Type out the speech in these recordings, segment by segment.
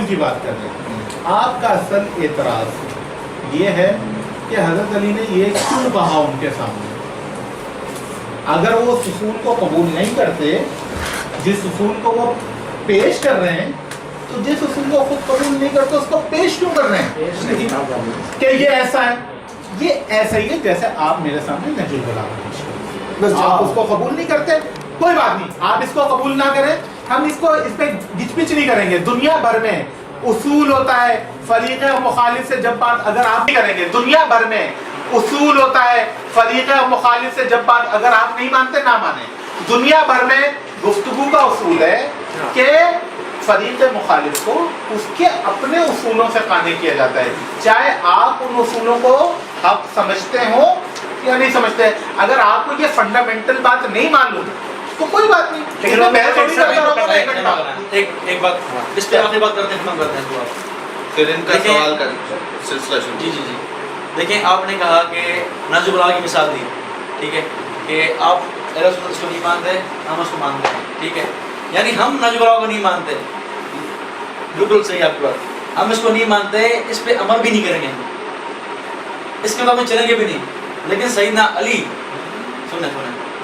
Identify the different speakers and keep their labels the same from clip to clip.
Speaker 1: کی بات کر رہے ہیں. آپ کا اصل اعتراض یہ ہے کہ حضرت علی نے یہ کیوں کہا ان کے سامنے؟ اگر وہ اس اصول کو قبول نہیں کرتے جس اصول کو وہ پیش کر رہے ہیں، تو جس اصول کو خود قبول نہیں کرتے اس کو پیش کیوں کر رہے ہیں کہ یہ ایسا ہے؟ یہ ایسا ہی ہے جیسے آپ میرے سامنے نہج البلاغہ پیش کریں، آپ اس کو قبول نہیں کرتے، کوئی بات نہیں، آپ اس کو قبول نہ کریں، ہم اس پہ گچ پچ نہیں کریں گے. دنیا بھر میں اصول ہوتا ہے فریق مخالف سے جب بات اگر آپ نہیں کریں گے، دنیا بھر میں اصول ہوتا ہے فریق مخالف سے جب بات اگر آپ نہیں مانتے نہ مانیں. دنیا بھر میں گفتگو کا اصول ہے کہ فریق مخالف کو اس کے اپنے اصولوں سے قانع کیا جاتا ہے، چاہے آپ ان اصولوں کو حق سمجھتے ہوں یا نہیں سمجھتے. اگر آپ کو یہ فنڈامنٹل بات نہیں معلوم تو کوئی بات نہیں،
Speaker 2: ایک بات اس پہ آخری بات کرتے ہیں
Speaker 3: پھر ان کا سوال کا سلسلہ شروع.
Speaker 2: جی. دیکھیں، آپ نے کہا کہ نہج البلاغہ کی مثال دی، ٹھیک ہے، کہ آپ اہل سنت اس کو نہیں مانتے، ہم اس کو مانتے ہیں، ٹھیک ہے، یعنی ہم نہج البلاغہ کو نہیں مانتے، بالکل صحیح آپ کی بات، ہم اس کو نہیں مانتے، اس پہ عمل بھی نہیں کریں گے، اس کے بعد میں چلیں گے بھی نہیں. لیکن سیدنا علی سنیں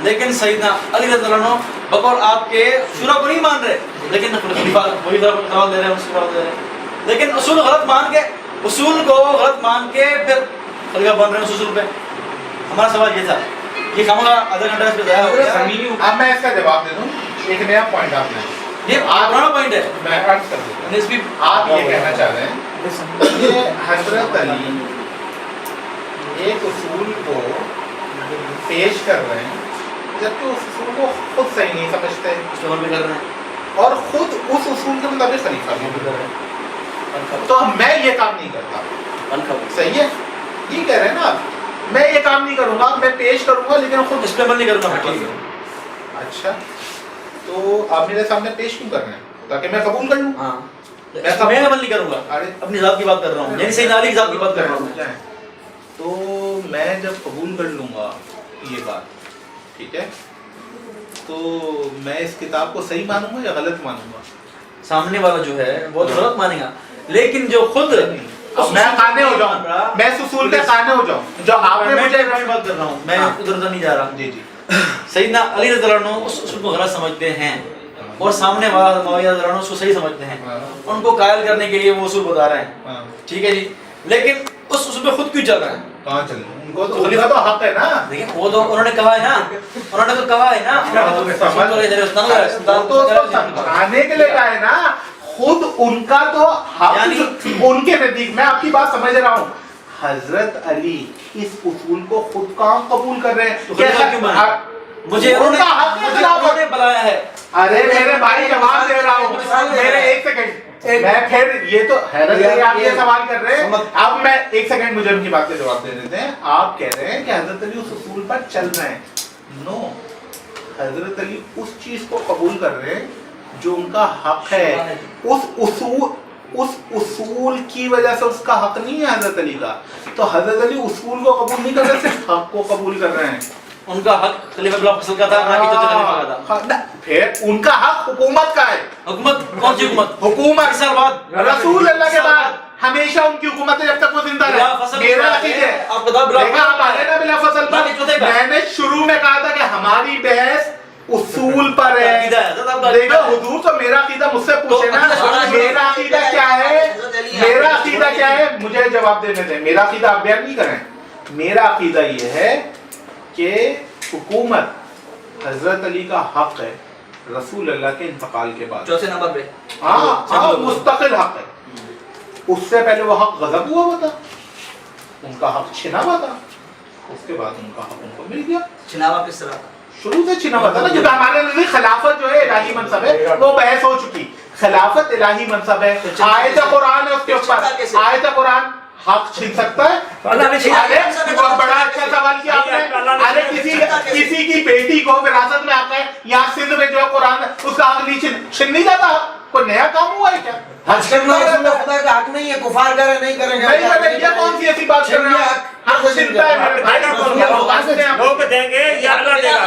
Speaker 2: لیکن سیدنا علی رضی اللہ عنہ بقول آپ کے شورا کو نہیں مان رہے، لیکن خلیفہ وہی قرار دے رہے ہیں، اس کو قرار دے رہے ہیں، لیکن اصول غلط مان کے، اصول کو غلط مان کے پھر خلیفہ بن رہے ہیں اس اصول پہ. ہمارا سوال یہ تھا، یہ خامخواہ آدھا گھنٹہ اس پہ ضائع ہو گیا.
Speaker 1: اب میں اس کا جواب دے دوں، ایک نیا پوائنٹ آپ نے،
Speaker 2: یہ پرانا پوائنٹ ہے،
Speaker 1: میں عرض کر دوں. آپ یہ کہنا چاہ رہے ہیں کہ حضرت علی ایک اصول کو پیش کر رہے ہیں جبکہ اس اصول کو خود صحیح نہیں سمجھتے،
Speaker 2: استعمال بھی کر رہے ہیں
Speaker 1: اور خود اس اصول کے مطابق خلیفہ بھی کر رہے ہیں. تو میں یہ کام نہیں کرتا، صحیح ہے، یہ کہہ رہے ہیں نا آپ، میں یہ کام نہیں کروں گا، میں پیش کروں گا لیکن خود
Speaker 2: اس پہ عمل نہیں کروں گا. ٹھیک ہے،
Speaker 1: اچھا، تو آپ میرے سامنے پیش کیوں کر رہے ہیں؟ تاکہ میں قبول کر لوں.
Speaker 2: ہاں، میں عمل نہیں کروں گا، اپنی ذات کی بات کر رہا ہوں، یعنی سیدنا علی کی ذات کی بات کر رہا ہوں.
Speaker 1: تو میں جب قبول کر لوں گا یہ بات، ٹھیک ہے، تو میں اس کتاب کو صحیح مانوں گا یا غلط مانوں گا؟
Speaker 2: سامنے والا جو ہے وہ تو غلط مانے گا، لیکن جو خود
Speaker 1: میں قانع ہو جاؤں، میں اس اصول پہ قانع ہو جاؤں جو آپ نے مجھے
Speaker 2: بات کر رہا ہوں، میں ادھر ادھر نہیں جا رہا.
Speaker 1: جی.
Speaker 2: سیدنا علی رضی اللہ عنہ اس اصول کو غلط سمجھتے ہیں اور سامنے والا معاویہ رضی اللہ عنہ اس کو صحیح سمجھتے ہیں، ان کو قائل کرنے کے لیے وہ اصول بتا رہے ہیں، ٹھیک ہے جی، لیکن اس اصول پہ خود کیوں چل رہا ہے؟
Speaker 1: کہاں چل رہے ہیں؟ ان کو تو خلیفہ تو حق ہے نا.
Speaker 2: دیکھیں، وہ تو انہوں نے کہا ہے نا، انہوں نے تو کہا ہے نا،
Speaker 1: تو سمجھانے کے لیے کہا ہے نا، خود ان کا تو حق، ان کے نزدیک، میں آپ کی بات سمجھ رہا ہوں، حضرت علی اس اصول کو خود کہاں قبول کر رہے ہیں؟
Speaker 2: مجھے انہوں نے بلایا ہے.
Speaker 1: ارے میرے بھائی جواب دے رہا ہوں، میرے ایک سیکنڈ، میں پھر یہ تو حیرت ہے آپ یہ سوال کر رہے ہیں. اب میں ایک سیکنڈ، مجھے ان کی بات کا جواب دے دیتے ہیں. آپ کہہ رہے ہیں کہ حضرت علی اس اصول پر چل رہے ہیں. نو، حضرت علی اس چیز کو قبول کر رہے ہیں جو ان کا حق ہے. اس اصول کی وجہ سے اس کا حق نہیں ہے حضرت علی کا. تو حضرت علی اصول کو قبول نہیں کر رہے، صرف حق کو قبول کر رہے ہیں.
Speaker 2: ان کا حق خلیفہ بلا فصل کا تھا، نہ کہ جو خلیفہ کا تھا.
Speaker 1: پھر ان کا حق حکومت کا ہے.
Speaker 2: حکومت کون سی حکومت؟
Speaker 1: حکومت
Speaker 2: سال بعد
Speaker 1: رسول اللہ کے بعد ہمیشہ ان کی حکومت ہے جب تک وہ زندہ رہے. میرا عقیدہ ہے، آپ آئے نا بلا فصل پر، میں نے شروع میں کہا تھا کہ ہماری بحث اصول پر ہے. دیکھو حضور تو میرا عقیدہ مجھ سے پوچھے نا، میرا عقیدہ کیا ہے، میرا عقیدہ کیا ہے، مجھے جواب دینے دیں. میرا عقیدہ آپ بیان نہیں کریں. میرا عقیدہ یہ ہے کہ حکومت حضرت علی کا حق ہے رسول اللہ کے انتقال کے بعد.
Speaker 2: چوتھے نمبر پہ
Speaker 1: ہاں مستقل حق ہے. اس سے پہلے وہ حق غضب ہوا تھا، ان کا حق چھنا ہوا تھا، اس کے بعد ان کا حق ان کو مل گیا.
Speaker 2: چھناوا کس طرح؟
Speaker 1: شروع سے چھنا ہوا تھا نا، جو ہمارے نزدیک خلافت جو ہے الہی منصب ہے، وہ بحث ہو چکی. خلافت الہی منصب ہے، آیت قرآن ہے اس کے اوپر. آیت قرآن حق چھین سکتا ہے؟ بڑا اچھا سوال کیا آپ نے. ارے کسی کی بیٹی کو وراثت میں آتا ہے، یہاں سندھ میں جو قرآن اس کا حق نہیں چھن نہیں جاتا. کوئی نیا کام ہوا ہے کیا؟
Speaker 4: حج کرنا رسول خدا کا حق نہیں ہے، کفار کرے نہیں کریں گے.
Speaker 1: نہیں، یہ کون سی ایسی بات کر رہے ہیں؟ حق چھنتا ہے میرے بھائی.
Speaker 5: لوگ دیں گے یا اللہ دے گا؟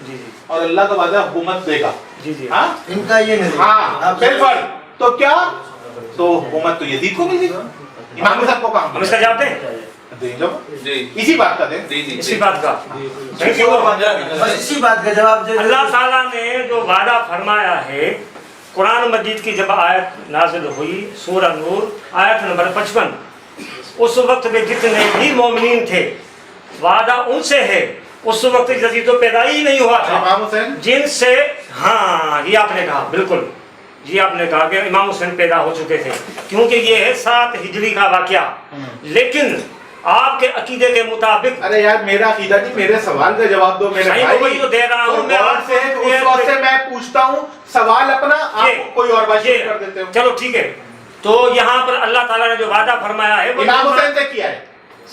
Speaker 5: جی جی
Speaker 1: اور اللہ کا وعدہ حکومت دے گا.
Speaker 5: جی جی
Speaker 1: ہاں
Speaker 4: ان کا یہ نہیں.
Speaker 1: ہاں بالکل. تو کیا تو حکومت تو یزید کو ملی, امام حسن کو کہاں
Speaker 5: ہم اس کا جواب دیں
Speaker 1: دیں جو
Speaker 3: جی
Speaker 1: اسی بات کا دیں.
Speaker 3: جی جی
Speaker 5: اسی بات کا.
Speaker 4: بس اسی بات کا جواب دے.
Speaker 5: اللہ تعالیٰ نے جو وعدہ فرمایا ہے, قرآن مجید کی جب آیت نازل ہوئی سورہ نور آیت نمبر 55, اس وقت میں جتنے بھی مومنین تھے وعدہ ان سے ہے. اس وقت یزید تو پیدا ہی نہیں ہوا تھا
Speaker 1: امام حسین
Speaker 5: جن سے, ہاں یہ آپ نے کہا بالکل, یہ آپ نے کہا کہ امام حسین پیدا ہو چکے تھے, کیونکہ یہ ہے 7 ہجری کا واقعہ. لیکن آپ کے عقیدے کے مطابق,
Speaker 1: ارے یار میرا عقیدہ نہیں, میرے سوال کا جواب دو میرے
Speaker 5: صحیح
Speaker 1: بھائی.
Speaker 5: وہی تو دے رہا ہوں میں
Speaker 1: غور سے اس وقت سے میں پوچھتا ہوں سوال اپنا, آپ کوئی اور بات شروع کر دیتے ہو.
Speaker 5: چلو ٹھیک ہے. تو یہاں پر اللہ تعالیٰ نے جو وعدہ فرمایا ہے وہ
Speaker 1: امام حسین سے کیا ہے,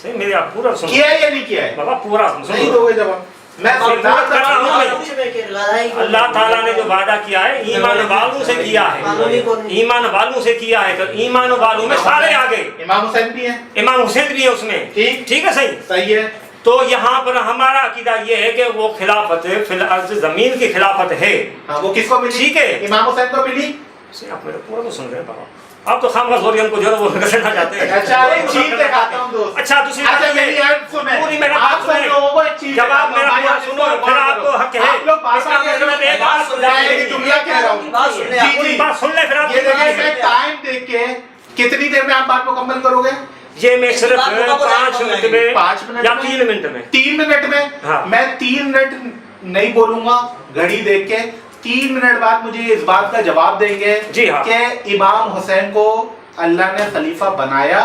Speaker 5: صحیح, میرے آپ پورا سنو
Speaker 1: کیا ہے یا نہیں کیا ہے,
Speaker 5: بابا, پورا
Speaker 1: نہیں
Speaker 5: سنو.
Speaker 1: دو گے جواب. میں سمجھا کر رہا ہوں.
Speaker 5: اللہ تعالیٰ نے جو وعدہ کیا ہے ایمان والوں سے کیا ہے, ایمان والوں سے کیا ہے, تو ایمان والوں میں سارے آگے.
Speaker 1: امام حسین بھی ہیں,
Speaker 5: امام حسین بھی ہے اس میں, ٹھیک ہے صحیح.
Speaker 1: صحیح ہے.
Speaker 5: تو یہاں پر ہمارا عقیدہ یہ ہے کہ وہ خلافت فی الارض, زمین کی خلافت ہے.
Speaker 1: وہ کس کو ملی,
Speaker 5: ٹھیک ہے,
Speaker 1: امام حسین کو ملی.
Speaker 5: آپ میرا پورا تو سن رہے ہیں بابا, آپ تو خام خاص ہم کو جو ہے وہ کرنا چاہتے ہیں.
Speaker 1: اچھا ایک چیز دکھاتا ہوں دوست.
Speaker 5: اچھا دوسری بات
Speaker 1: اچھا
Speaker 5: یہ
Speaker 1: میری
Speaker 5: ہے,
Speaker 1: ایڈ سنیں,
Speaker 5: پوری میرا
Speaker 1: آپ
Speaker 5: بات
Speaker 1: سب لوگوں کو ایک چیز
Speaker 5: جب آپ میرا
Speaker 1: دکھاتا ہوں.
Speaker 5: پورا سنو پھر آپ کو حق ہے.
Speaker 1: آپ لوگ بات
Speaker 5: اس کا مطلب ایک بات سن
Speaker 1: میں
Speaker 5: لیں,
Speaker 1: ایک جملہ کہہ رہا ہوں.
Speaker 4: بات سن لیں,
Speaker 1: جی
Speaker 5: پوری
Speaker 1: جی
Speaker 5: بات سن لیں پھر آپ
Speaker 1: یہ دیکھیں میں ٹائم دیکھ کے کتنی دیر میں آپ بات مکمل کرو گے.
Speaker 5: یہ میں صرف 5 منٹ میں
Speaker 1: 5 منٹ
Speaker 5: یا
Speaker 1: میں
Speaker 5: 3 منٹ میں
Speaker 1: 3 منٹ میں میں 3 منٹ نہیں بولوں گا گھڑی دیکھ کے. 3 منٹ بعد مجھے اس بات کا جواب دیں گے کہ امام حسین کو اللہ نے خلیفہ بنایا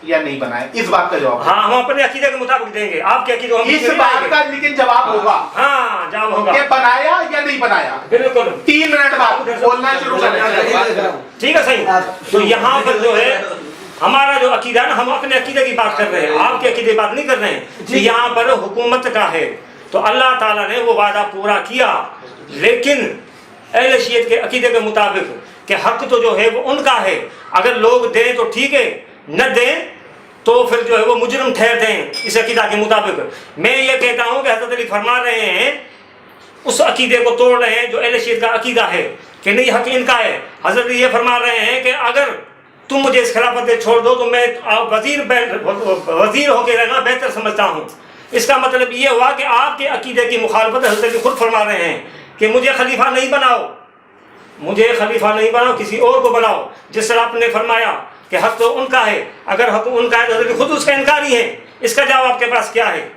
Speaker 1: یا نہیں بنایا, اس بات کا جواب.
Speaker 5: ہاں ہم اپنے عقیدے کے مطابق دیں گے, آپ کے عقیدے
Speaker 1: اس بات کا لیکن جواب ہوگا,
Speaker 5: ہاں جواب ہوگا
Speaker 1: کہ بنایا یا نہیں بنایا.
Speaker 5: بالکل
Speaker 1: 3 منٹ بعد بولنا شروع کریں.
Speaker 5: ٹھیک ہے صحیح. تو یہاں پر جو ہے ہمارا جو عقیدہ ہے نا, ہم اپنے عقیدے کی بات کر رہے ہیں, آپ کے عقیدے کی بات نہیں کر رہے ہیں. یہاں پر حکومت کا ہے تو اللہ تعالیٰ نے وہ وعدہ پورا کیا, لیکن اہل شیعت کے عقیدے کے مطابق کہ حق تو جو ہے وہ ان کا ہے, اگر لوگ دیں تو ٹھیک ہے, نہ دیں تو پھر جو ہے وہ مجرم ٹھہرتے ہیں اس عقیدہ کے مطابق. میں یہ کہتا ہوں کہ حضرت علی فرما رہے ہیں, اس عقیدے کو توڑ رہے ہیں جو اہل شیعت کا عقیدہ ہے کہ نہیں حق ان کا ہے. حضرت علی یہ فرما رہے ہیں کہ اگر تم مجھے اس خلافت سے چھوڑ دو تو میں وزیر ہو کے رہنا بہتر سمجھتا ہوں. اس کا مطلب یہ ہوا کہ آپ کے عقیدے کی مخالفت حضرت علی خود فرما رہے ہیں کہ مجھے خلیفہ نہیں بناؤ, مجھے خلیفہ نہیں بناؤ, کسی اور کو بناؤ. جس طرح آپ نے فرمایا کہ حق تو ان کا ہے, اگر حق ان کا ہے تو حضرت خود اس کا انکاری ہے. اس کا جواب آپ کے پاس کیا ہے؟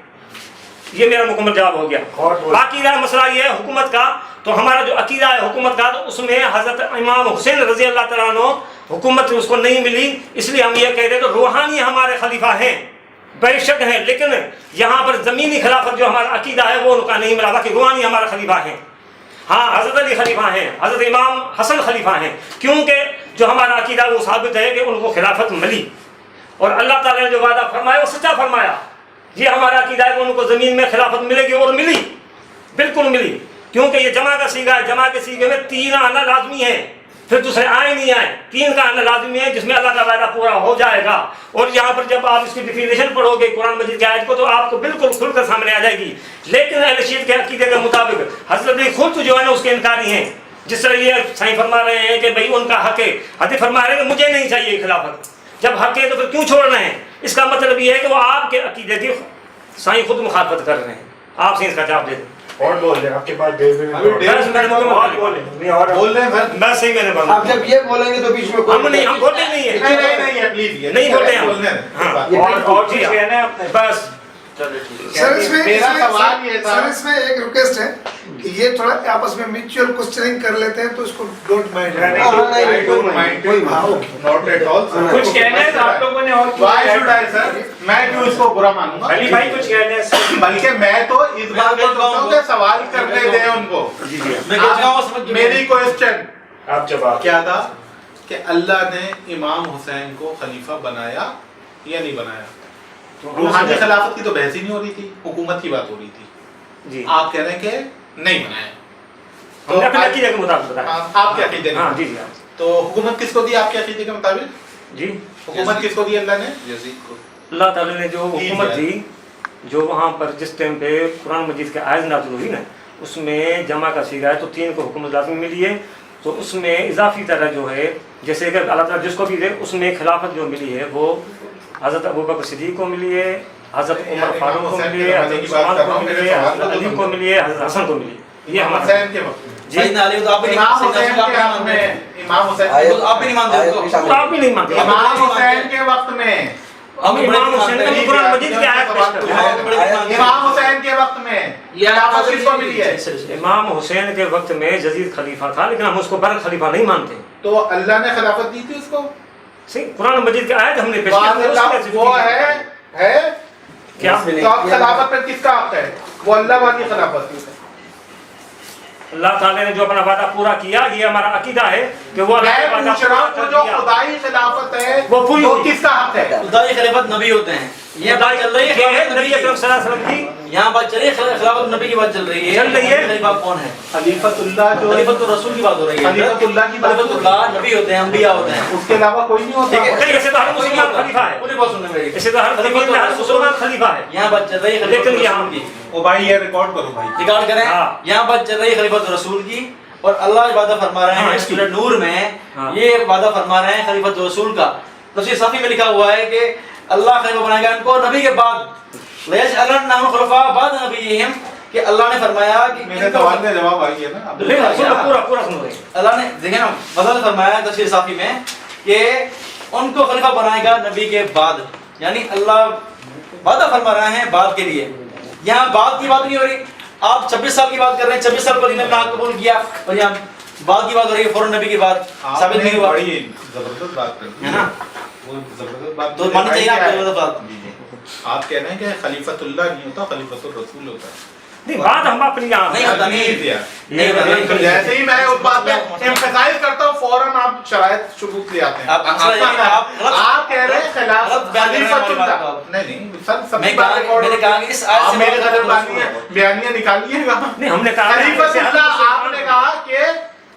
Speaker 5: یہ میرا مکمل جواب ہو گیا. باقی رہا مسئلہ یہ ہے حکومت کا, تو ہمارا جو عقیدہ ہے حکومت کا, تو اس میں حضرت امام حسین رضی اللہ تعالیٰ عنہ حکومت اس کو نہیں ملی, اس لیے ہم یہ کہتے ہیں تو روحانی ہمارے خلیفہ ہیں, بے شک ہیں, لیکن یہاں پر زمینی خلافت جو ہمارا عقیدہ ہے وہ ان کا نہیں ملا, باقی روحانی ہمارا خلیفہ ہیں. ہاں حضرت علی خلیفہ ہیں, حضرت امام حسن خلیفہ ہیں, کیونکہ جو ہمارا عقیدہ وہ ثابت ہے کہ ان کو خلافت ملی, اور اللہ تعالیٰ نے جو وعدہ فرمایا وہ سچا فرمایا. یہ ہمارا عقیدہ ہے کہ ان کو زمین میں خلافت ملے گی, اور ملی, بالکل ملی, کیونکہ یہ جمع کا سیگا ہے. جمع کے سیگے میں 3 آنا لازمی ہے, پھر دوسرے آئے نہیں آئے, 3 کا آنا لازمی ہے جس میں اللہ کا وعدہ پورا ہو جائے گا. اور یہاں پر جب آپ اس کی ڈیفینیشن پڑھو گے قرآن مجید کی آیت کو تو آپ کو بالکل کھل کر سامنے آ جائے گی. لیکن اہل شیعت کے عقیدے کے مطابق حضرت علی خود جو ہے نا اس کے انکاری ہیں. جس طرح یہ سائیں فرما رہے ہیں کہ بھئی ان کا حق ہے, حضرت فرما رہے ہیں کہ مجھے نہیں چاہیے خلافت. جب حق ہے تو پھر کیوں چھوڑ رہے ہیں؟ اس کا مطلب یہ ہے کہ وہ آپ کے عقیدے کی سائیں خود مخالفت کر رہے ہیں. آپ سے اس کا جواب دے دیں.
Speaker 6: اور بول دیں, آپ کے پاس ڈیڑھ منٹ
Speaker 1: بول رہے ہیں
Speaker 5: میں صحیح میں نے بات.
Speaker 4: آپ جب یہ بولیں گے تو بیچ میں
Speaker 5: ہم نہیں, ہم بولتے نہیں ہیں,
Speaker 1: نہیں پلیز
Speaker 5: نہیں بولتے ہم.
Speaker 6: اور چیز کہنا ہے آپ نے,
Speaker 5: بس
Speaker 7: سر اس میں
Speaker 1: میرا سوال یہ تھا,
Speaker 7: سر اس میں ایک ریکویسٹ ہے کہ یہ تھوڑا آپس میں میوچل کوسچننگ کر لیتے ہیں تو اس کو don't mind.
Speaker 1: I don't mind it. Not at all.
Speaker 6: کچھ کہنا ہے آپ لوگوں نے, اور
Speaker 1: Why should I, sir? میں کیوں اس کو برا مانوں گا؟
Speaker 6: علی بھائی کچھ کہنا ہے,
Speaker 1: بلکہ میں تو اس بات کو سمجھتا ہوں کہ سوال کرنے دیں ان کو. میری کوشچن
Speaker 6: آپ جواب
Speaker 1: کیا تھا کہ اللہ نے امام حسین کو خلیفہ بنایا یا نہیں بنایا؟ روحانی خلافت کی تو بحث ہی نہیں ہو رہی تھی, حکومت کی بات ہو رہی تھی.
Speaker 5: جی
Speaker 1: آپ کہہ رہے ہیں کہ نہیں بنایا.
Speaker 5: ہم نے اپنے عقیدے کے مطابق بتایا.
Speaker 1: آپ کے عقیدے
Speaker 5: ہاں
Speaker 1: کے
Speaker 5: جی جی
Speaker 1: تو حکومت کس کو دی آپ کے عقیدے کے مطابق؟
Speaker 5: جی,
Speaker 1: حکومت کس کو دی اللہ نے؟
Speaker 3: یزید کو.
Speaker 5: اللہ تعالیٰ نے جو حکومت دی, جو وہاں پر جس ٹائم پہ قرآن مجید کے آیت نازل ہوئی نا, اس میں جمع کا صیغہ ہے تو 3 کو حکم لازمی ملی ہے، تو اس میں اضافی طرح جو ہے جیسے کہ اللہ تعالیٰ جس کو بھی دے اس میں خلافت جو ملی ہے وہ حضرت ابوبکر صدیق کو ملی ہے، حضرت عمر فاروق کو ملی ہے، حضرت عثمان کو ملی ہے، حضرت علی کو ملی ہے، حضرت حسن کو ملی ہے، یہ ہمارا
Speaker 1: حسین کے وقت میں
Speaker 2: سیدنا علی تو آپ بھی
Speaker 1: امام حسین کے وقت میں امام حسین
Speaker 2: آپ بھی نہیں مانتے اس کو؟
Speaker 5: تو آپ بھی نہیں مانتے،
Speaker 1: امام حسین کے وقت میں
Speaker 5: ہم امام حسین کا قرآن مجید کی آیت پیش کرتے ہیں۔
Speaker 1: امام حسین کے وقت میں خلافت کس کو ملی ہے؟
Speaker 5: امام حسین کے وقت میں یزید خلیفہ تھا لیکن ہم اس کو بر خلیفہ نہیں مانتے،
Speaker 1: تو اللہ نے خلافت دی تھی اس کو؟
Speaker 5: صحیح قرآن مجید کی آیت ہم نے پیش
Speaker 1: بعد
Speaker 5: کی
Speaker 1: اللہ وہ ہے
Speaker 5: کیا
Speaker 1: تو اب خلافت پر کس کا حق ہے؟ وہ اللہ والی خلافت ہے۔
Speaker 5: اللہ تعالیٰ نے جو اپنا وعدہ پورا کیا یہ ہمارا عقیدہ ہے کہ وہ اللہ
Speaker 1: میں
Speaker 5: کا وعدہ
Speaker 1: پوچھ رہا
Speaker 5: پورا
Speaker 1: ہوں
Speaker 5: کر
Speaker 1: جو
Speaker 5: دیا۔
Speaker 1: خدائی خلافت ہے
Speaker 5: وہ پوری
Speaker 1: وہ
Speaker 5: ہوئی۔
Speaker 1: کس کا حق ہے؟
Speaker 2: خدائی خلافت نبی ہوتے ہیں، یہ بات چل رہی
Speaker 5: یہ ہے
Speaker 2: ہے
Speaker 5: نبی اکرم صلی اللہ علیہ وسلم کی
Speaker 2: یہاں بات چل رہی ہے خلافت نبی کی بات چل رہی ہے،
Speaker 5: چل رہی ہے۔
Speaker 2: خلیفہ کون ہے؟
Speaker 1: خلیفت اللہ جو
Speaker 2: خلیفۃ الرسول کی بات ہو رہی ہے،
Speaker 1: خلیفۃ اللہ کی بات
Speaker 2: خلیفۃ اللہ نبی ہوتے ہیں، انبیاء ہوتے ہیں،
Speaker 1: اس کے علاوہ کوئی نہیں ہوتا۔
Speaker 2: ٹھیک ہے؟
Speaker 5: نہیں، ایسے تو ہر مسلمان خلیفہ ہے،
Speaker 2: پوری بات سننے میری،
Speaker 5: ایسے تو ہر زمین میں ہر مسلمان خلیفہ ہے،
Speaker 2: یہاں بات چل رہی ہے
Speaker 5: لیکن
Speaker 2: خلیفۃ
Speaker 5: یہاں
Speaker 2: الرسول کی،
Speaker 1: او بھائی یہ ریکارڈ کرو بھائی۔
Speaker 2: ریکارڈ کریں،
Speaker 5: ہاں۔
Speaker 2: یہاں بات چل رہی ہے خلیفۃ الرسول کی، اور اللہ وعدہ فرما رہے
Speaker 5: ہاں،
Speaker 2: ہیں
Speaker 5: اس کی۔
Speaker 2: سورہ نور میں
Speaker 5: ہاں۔
Speaker 2: یہ وعدہ فرما رہے ہیں خلیفۃ الرسول کا، تفسیر صافی میں لکھا ہوا ہے کہ اللہ خلیفہ بنائے گا ان کو نبی کے بعد، لَيَجْعَلَنَّهُمْ خُلَفَاءَ بَعْدَ نَبِيِّهِمْ، کہ اللہ نے فرمایا کہ
Speaker 1: میرے سوال کا جواب آئی ہے نا اب؟
Speaker 5: پورا سن رہے ہیں۔
Speaker 2: اللہ نے دیکھیں نا وضاحت فرمایا ہے تفسیر صافی میں کہ ان کو خلیفہ بنائے گا نبی کے بعد، یعنی اللہ وعدہ فرما رہے ہیں بعد کے لیے، یہاں بعد کی بات نہیں ہو رہی، آپ 26 سال کی بات کر رہے ہیں، 26 سال پر انہوں نے نہ قبول کیا، اور یہاں بعد کی بات ہو رہی ہے، فوراً نبی کے بعد ثابت نہیں ہوا
Speaker 1: بڑی زبردست بات کر
Speaker 2: ہے نا،
Speaker 1: وہ زبردست بات
Speaker 2: تو ماننا چاہیے آپ کو بات۔
Speaker 1: آپ کہہ رہے ہیں کہ خلیفت اللہ نہیں ہوتا، خلیفت الرسول ہوتا ہے۔
Speaker 5: نہیں بات ہم اپنی یہاں
Speaker 2: نہیں ہوتا، نہیں ہوتا،
Speaker 1: جیسے ہی میں اس بات پہ ایمفسائز کرتا ہوں فوراً آپ شرائط ثبوت لے آتے ہیں۔ آپ کہہ رہے ہیں خلافت خلیفت اللہ، نہیں سر
Speaker 2: میں نے کہا کہ اس آیت
Speaker 1: آپ
Speaker 2: سے
Speaker 1: میرے غلط بیانیاں نکالیے گا۔
Speaker 5: نہیں ہم نے کہا
Speaker 1: خلیفت اللہ آپ نے کہا کہ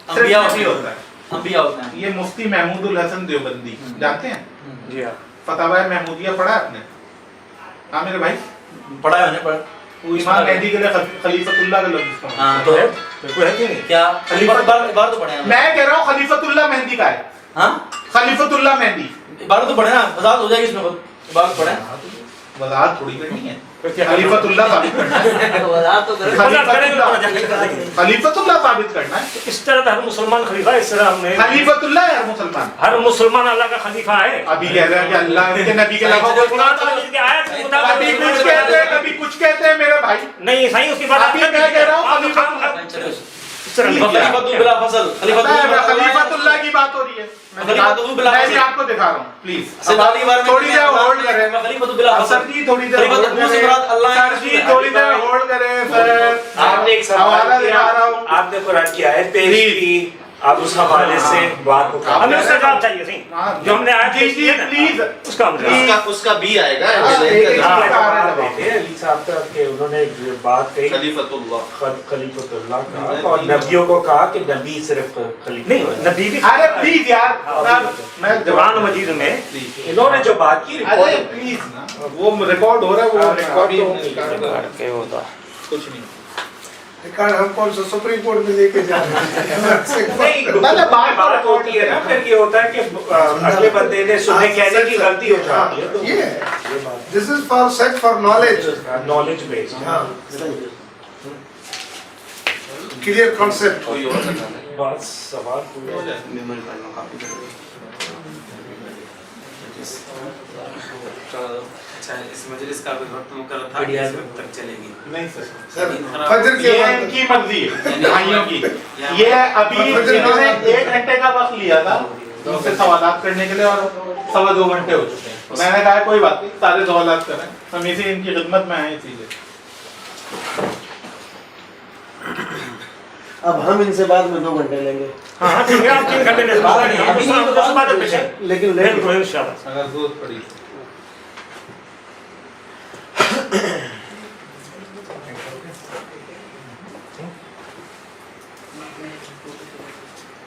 Speaker 2: انبیاء
Speaker 1: صرف
Speaker 2: ہوتے
Speaker 1: نبی
Speaker 2: ہیں،
Speaker 1: ہوتا ہے۔
Speaker 2: انبیاء ہوتے ہیں،
Speaker 1: یہ مفتی محمود الحسن دیوبندی جانتے ہیں؟
Speaker 5: جی ہاں
Speaker 1: فتاوی محمودیہ پڑھا ہے آپ نے؟ ہاں میرے بھائی،
Speaker 2: پڑھا ہے میں نے پڑھا،
Speaker 1: وہ امام مہدی کے لیے خلیفت اللہ کا لفظ استعمال
Speaker 2: ہاں
Speaker 5: تو
Speaker 2: تو
Speaker 5: ہے بالکل ہے کہ نہیں؟
Speaker 2: کیا خلیفۃ بار تو پڑھے ہیں،
Speaker 1: میں کہہ رہا ہوں خلیفت اللہ مہدی کا ہے،
Speaker 2: ہاں
Speaker 1: خلیفت اللہ مہدی۔
Speaker 2: بار تو پڑھے نا، وضاحت ہو جائے گی اس میں خود، بار تو پڑھے
Speaker 1: وضاحت تھوڑی کرنی ہے، خلیفت اللہ ثابت کرنا ہے،
Speaker 2: وضاحت تو کرے،
Speaker 1: خلیفت اللہ ثابت کرنا ہے۔
Speaker 5: اس طرح تو ہر مسلمان خلیفہ ہے، اس طرح ہم نے
Speaker 1: خلیفت اللہ ہے ہر مسلمان۔
Speaker 5: ہر مسلمان اللہ کا خلیفہ ہے۔
Speaker 1: ابھی کہہ رہا ہے کہ اللہ کے نبی کے علاوہ کوئی
Speaker 5: قرآن
Speaker 1: نہیں۔
Speaker 5: مجید کی آیت کے مطابق
Speaker 1: کبھی کچھ کہتے ہیں کبھی کچھ کہتے ہیں میرے بھائی۔
Speaker 5: نہیں صحیح اس کی بات
Speaker 1: ابھی میں کہہ رہا ہوں
Speaker 2: خلیفۃ بلا فصل،
Speaker 1: خلیفت اللہ کی بات ہو رہی ہے، میں بھی آپ کو دکھا رہا ہوں پلیز۔ تھوڑی دیر ہولڈ کریں سر جی، تھوڑی دیر ہولڈ کریں سر جی، تھوڑی دیر ہولڈ کریں سر۔
Speaker 6: آپ نے ایک
Speaker 1: حوالہ
Speaker 6: سوال
Speaker 1: دکھا
Speaker 6: کیا،
Speaker 1: رہا ہوں۔
Speaker 6: آپ نے قرآن کی آیت پیش کی، آپ اس حوالے سے بات کو
Speaker 5: ہمیں اس کا جواب چاہیے صحیح جو ہم نے آیت
Speaker 1: جی
Speaker 5: پیش
Speaker 1: جی
Speaker 5: کی ہے نا،
Speaker 1: پلیز
Speaker 5: اس کا ہم جواب
Speaker 3: اس کا بھی آئے گا
Speaker 6: علی صاحب کا کہ انہوں نے بات کہی
Speaker 3: خلیفت اللہ،
Speaker 6: خلیفۃ اللہ کا، اور نبیوں کو کہا کہ نبی صرف خلیفہ
Speaker 5: نہیں نبی بھی
Speaker 1: ارے پلیز یار، میں
Speaker 5: قرآن مجید میں
Speaker 6: انہوں نے جو بات کی
Speaker 1: ارے پلیز نا، وہ ریکارڈ ہو رہا ہے، وہ
Speaker 6: ریکارڈ
Speaker 1: کچھ نہیں۔
Speaker 7: ریکارڈ ہم کون سا سپریم کورٹ میں لے کے جا رہے ہیں؟
Speaker 1: مطلب
Speaker 6: بات ہوتی ہے نا، پھر یہ ہوتا ہے کہ اگلے بندے نے سننے کہنے کی غلطی ہو جاتی ہے، تو
Speaker 7: یہ this is for set for knowledge,
Speaker 6: knowledge base
Speaker 7: clear concept.
Speaker 3: کوئی اور بتانا ہے؟
Speaker 6: بات سوال پورا
Speaker 8: اچھا اس مجلس کا بھی وقت مقرر تھا کہ اس وقت تک چلے گی؟
Speaker 1: نہیں سر،
Speaker 7: سر فجر کے
Speaker 1: یہ ان
Speaker 7: بعد
Speaker 1: کی مرضی ہے بھائیوں کی۔ یہ ابھی انہوں نے 1 گھنٹے کا وقت لیا تھا ان سے سوالات کرنے کے لیے، اور 2.25 گھنٹے ہو چکے ہیں۔ میں نے کہا کوئی بات نہیں، سارے سوالات کریں، ہم اسی ان کی خدمت میں آئے اسی لیے۔
Speaker 4: اب ہم ان سے بعد میں 2 گھنٹے لیں گے،
Speaker 5: ہاں ٹھیک ہے، آپ 3 گھنٹے لے سکتے ہیں،
Speaker 4: لیکن
Speaker 5: بالکل انشاءاللہ۔
Speaker 1: اگر ضرورت پڑی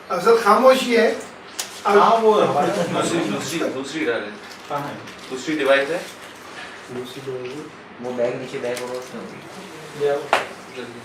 Speaker 7: افضل خاموشی ہے۔
Speaker 1: ہاں وہ
Speaker 3: دوسری ڈال ہے،
Speaker 1: کہاں ہے؟
Speaker 3: دوسری ڈیوائس ہے،
Speaker 4: وہ بیگ نیچے بیگ ہوگا اس میں ہوگی۔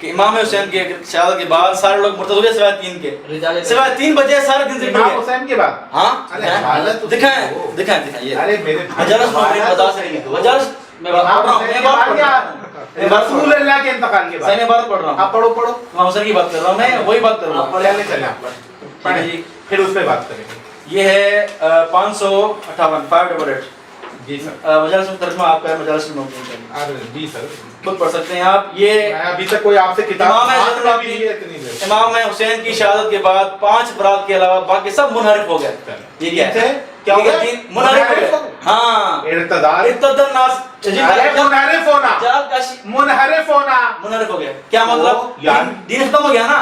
Speaker 2: کہ امام حسین کے شہادت کے بعد سارے لوگ مرتد ہو گئے سوائے 3 کے، سوائے 3 بجے سارے دن سے
Speaker 1: امام حسین کے بعد
Speaker 2: ہاں
Speaker 1: ارے
Speaker 2: دکھائیں یہ
Speaker 1: ارے میرے
Speaker 2: مجالس میں بات پڑھ رہا ہوں،
Speaker 1: رسول اللہ کے انتقال کے بعد
Speaker 2: میں بات پڑھ رہا ہوں،
Speaker 1: آپ پڑھو پڑھو
Speaker 2: امام حسین کی بات کر رہا ہوں، میں وہی بات کر رہا ہوں.
Speaker 1: چلے چلے آپ پڑھیں
Speaker 2: جی
Speaker 1: پھر اس پہ بات کریں گے.
Speaker 2: یہ ہے 558 588
Speaker 1: جی سر
Speaker 2: مجالس میں ترجمہ آپ کا ہے، مجالس میں
Speaker 1: ارے جی سر
Speaker 2: خود پڑھ سکتے ہیں آپ. یہ
Speaker 1: میں ابھی تک کوئی آپ سے کتاب
Speaker 2: امام
Speaker 1: ہاتھ
Speaker 2: حسین
Speaker 1: میں بھی نہیں ہے اتنی دیر.
Speaker 2: امام حسین کی شہادت کے بعد 5 افراد کے علاوہ باقی سب منحرف ہو گئے. یہ کیا ہے؟
Speaker 1: کیا ہو گیا؟
Speaker 2: منحرف ہو گئے. ہاں
Speaker 1: ارتداد
Speaker 2: ارتد الناس
Speaker 1: ارے منحرف ہونا منحرف ہونا
Speaker 2: منحرف ہو گیا. کیا مطلب؟
Speaker 1: یعنی
Speaker 2: دین ختم ہو گیا نا.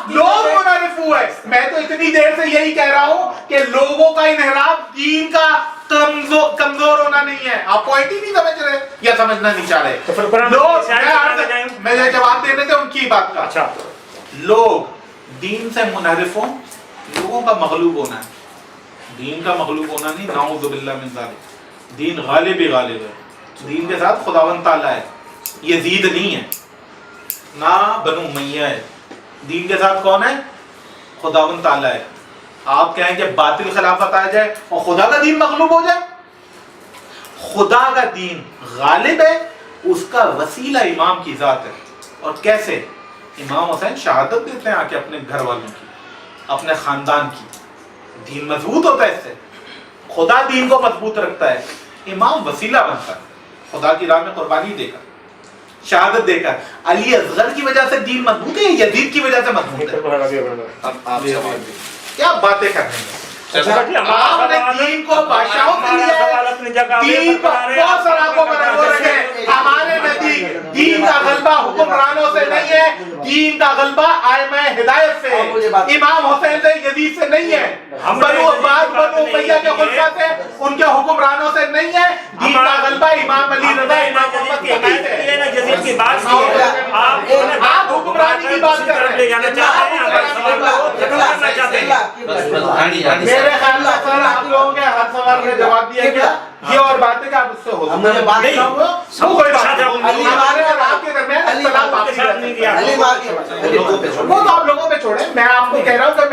Speaker 1: لوگ منحرف ہوئے. میں تو اتنی دیر سے یہی کہہ رہا ہوں کہ لوگوں کا انحراف دین کا کمزور ہونا نہیں ہے. آپ پوائنٹ ہی نہیں سمجھ رہے یا سمجھنا نہیں چاہ رہے. لوگ میں جواب دینے تھے ان کی بات کا.
Speaker 5: اچھا
Speaker 1: لوگ دین سے منحرف ہوں، لوگوں کا مغلوب ہونا ہے. دین کا مغلوب ہونا نہیں، نعوذ باللہ من ذالک. دین غالب ہی غالب ہے. دین کے ساتھ خداوند تعالیٰ ہے، یزید نہیں ہے نہ بنو امیہ ہے. دین کے ساتھ کون ہے؟ خداوند تعالیٰ ہے. آپ کہیں کہ باطل خلافت آ جائے اور خدا کا دین مغلوب ہو جائے؟ خدا کا دین غالب ہے، اس کا وسیلہ امام کی ذات ہے. اور کیسے؟ امام حسین شہادت دیتے ہیں آ کے اپنے گھر والوں کی، اپنے خاندان کی. دین مضبوط ہوتا ہے اس سے. خدا دین کو مضبوط رکھتا ہے، امام وسیلہ بنتا ہے خدا کی راہ میں قربانی دے کر، شہادت دے کر. علی اصغر کی وجہ سے دین مضبوط ہے، یزید کی وجہ سے مضبوط ہے؟
Speaker 3: آپ سوال دیں.
Speaker 1: کیا باتیں کر رہے ہیں؟ آپ نے دین کو بادشاہوں کے لیے دین کو بہت سراغوں پر رکھو رکھے. ہمارے نزدیک دین کا غلبہ حکمرانوں سے نہیں ہے، دین کا غلبہ ائمہ ہدایت سے، امام حسین سے، یزید سے نہیں ہے، بنو عباس بنو امیہ کے خلفاء سے، ان کے حکمرانوں سے نہیں ہے. دین کا غلبہ امام علی رضا امام محمد کی
Speaker 5: یزید کی بات
Speaker 1: آپ حکمرانی کی بات کر رہے ہیں. میرے خیال میں سر آپ لوگوں کے ہر سوال کا جواب دیا گیا. یہ اور بات ہے کہ آپ اس سے ہو
Speaker 4: مجھے بات
Speaker 1: نہیں کوئی بات نہیں. ہمارے اور آپ کے درمیان اختلاف باقی رہتا ہے. وہ تو آپ لوگوں پہ چھوڑیں. میں آپ کو کہہ رہا ہوں کہ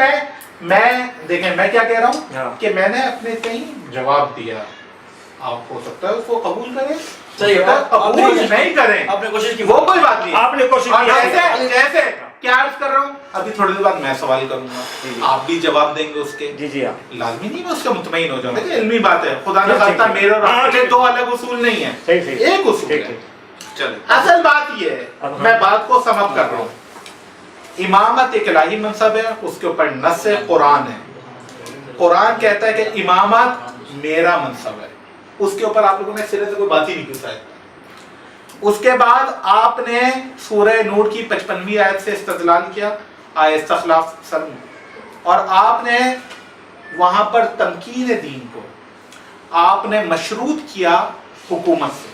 Speaker 1: میں دیکھیں میں کیا کہہ رہا ہوں کہ میں نے اپنے کہیں جواب دیا. آپ ہو سکتا ہے اس کو قبول کریں،
Speaker 2: صحیح ہے.
Speaker 1: قبول نہیں کریں،
Speaker 2: آپ نے کوشش کی،
Speaker 1: وہ کوئی بات نہیں.
Speaker 5: آپ نے کوشش
Speaker 1: اور
Speaker 5: کی.
Speaker 1: ایسے کیا عرض کر رہا ہوں، ابھی تھوڑی دیر بعد میں سوال کروں گا، آپ بھی جواب دیں گے اس کے.
Speaker 5: جی جی آپ
Speaker 1: لازمی نہیں میں اس کا مطمئن ہو جاؤں. دیکھیں علمی بات ہے، خدا نے خاصہ میرے اور آپ کے دو الگ اصول نہیں ہیں، ایک اصول ہے. چلیں اصل بات یہ ہے، میں بات کو سم اپ کر رہا ہوں. امامت ایک الہی منصب ہے، اس کے اوپر نص قرآن ہے. قرآن کہتا ہے کہ امامت میرا منصب ہے. اس کے اوپر آپ لوگوں نے سرے سے کوئی بات ہی نہیں پوچھا. اس کے بعد آپ نے سورہ نور کی 55ویں آیت سے استدلال کیا، آیت استخلاف سلم، اور آپ نے وہاں پر تمکین دین کو آپ نے مشروط کیا حکومت سے.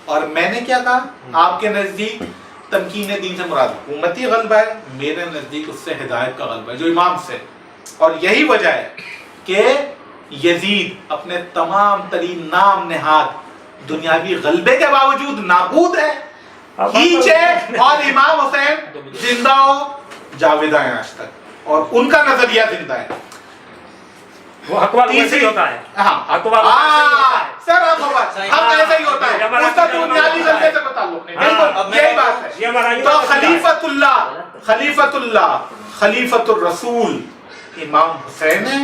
Speaker 1: اور میں نے کیا کہا؟ آپ کے نزدیک تمکین دین سے مراد حکومتی غلبہ ہے، میرے نزدیک اس سے ہدایت کا غلبہ ہے جو امام سے. اور یہی وجہ ہے کہ یزید اپنے تمام ترین نام نہاد دنیاوی غلبے کے باوجود نابود ہے، ہیچ ہے، اور امام حسین زندہ ہو جاویدہ ہیں آج تک، اور ان کا نظریہ زندہ ہے.
Speaker 5: وہ اقوال ویسے ہی ہوتا ہے.
Speaker 1: سر ہم ایسا ہی ہوتا ہے، اس کا بنیادی غلبے سے کوئی تعلق نہیں. بالکل یہی بات ہے. تو خلیفۃ اللہ خلیفۃ الرسول امام حسین ہے،